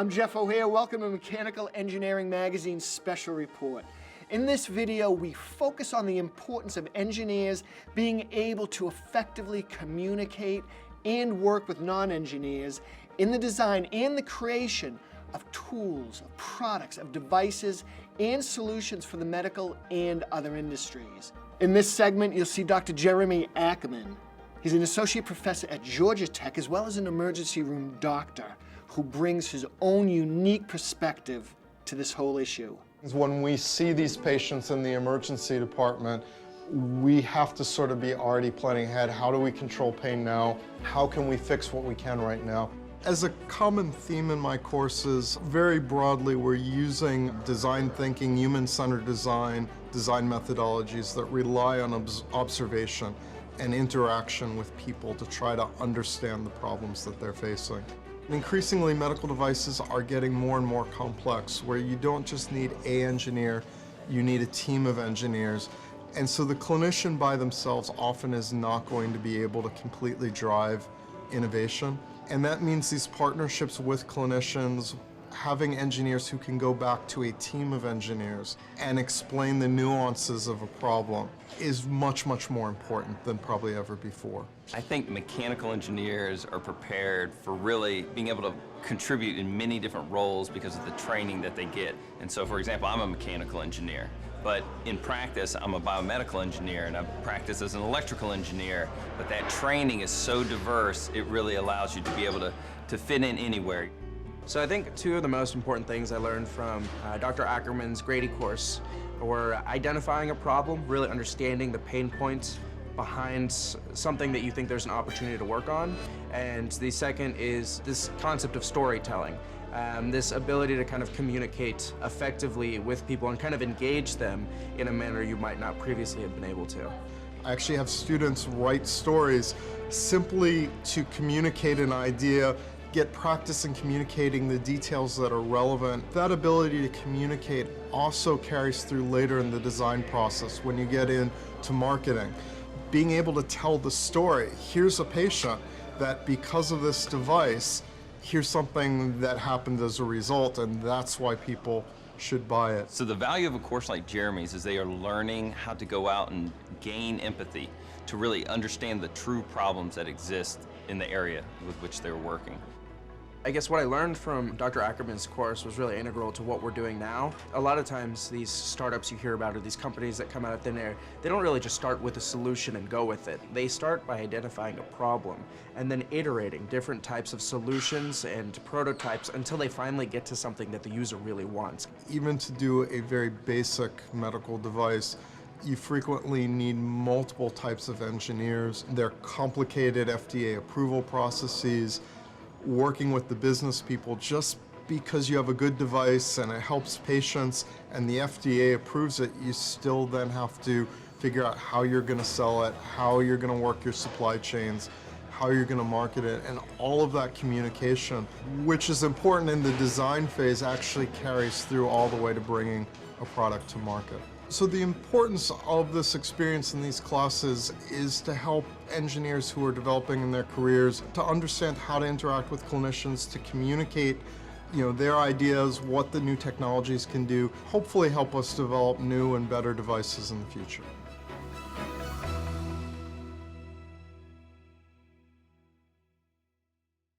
I'm Jeff O'Hare. Welcome to Mechanical Engineering Magazine's special report. In this video, we focus on the importance of engineers being able to effectively communicate and work with non-engineers in the design and the creation of tools, of products, of devices, and solutions for the medical and other industries. In this segment, you'll see Dr. Jeremy Ackerman. He's an associate professor at Georgia Tech, as well as an emergency room doctor who brings his own unique perspective to this whole issue. When we see these patients in the emergency department, we have to sort of be already planning ahead. How do we control pain now? How can we fix what we can right now? As a common theme in my courses, very broadly, we're using design thinking, human-centered design methodologies that rely on observation and interaction with people to try to understand the problems that they're facing. Increasingly, medical devices are getting more and more complex, where you don't just need an engineer, you need a team of engineers. And so the clinician by themselves often is not going to be able to completely drive innovation. And that means these partnerships with clinicians, having engineers who can go back to a team of engineers and explain the nuances of a problem is much, much more important than probably ever before. I think mechanical engineers are prepared for really being able to contribute in many different roles because of the training that they get. And so, for example, I'm a mechanical engineer, but in practice, I'm a biomedical engineer, and I practice as an electrical engineer. But that training is so diverse, it really allows you to be able to fit in anywhere. So I think two of the most important things I learned from Dr. Ackerman's Grady course were identifying a problem, really understanding the pain points behind something that you think there's an opportunity to work on. And the second is this concept of storytelling. This ability to kind of communicate effectively with people and kind of engage them in a manner you might not previously have been able to. I actually have students write stories simply to communicate an idea, get practice in communicating the details that are relevant. That ability to communicate also carries through later in the design process when you get into marketing. Being able to tell the story, here's a patient that because of this device, here's something that happened as a result, and that's why people should buy it. So the value of a course like Jeremy's is they are learning how to go out and gain empathy to really understand the true problems that exist in the area with which they're working. I guess what I learned from Dr. Ackerman's course was really integral to what we're doing now. A lot of times these startups you hear about or these companies that come out of thin air, they don't really just start with a solution and go with it. They start by identifying a problem and then iterating different types of solutions and prototypes until they finally get to something that the user really wants. Even to do a very basic medical device, you frequently need multiple types of engineers. They're complicated FDA approval processes, working with the business people. Just because you have a good device and it helps patients and the FDA approves it, you still then have to figure out how you're going to sell it, how you're going to work your supply chains, how you're going to market it, and all of that communication, which is important in the design phase, actually carries through all the way to bringing a product to market. So the importance of this experience in these classes is to help engineers who are developing in their careers to understand how to interact with clinicians, to communicate, their ideas, what the new technologies can do, hopefully help us develop new and better devices in the future.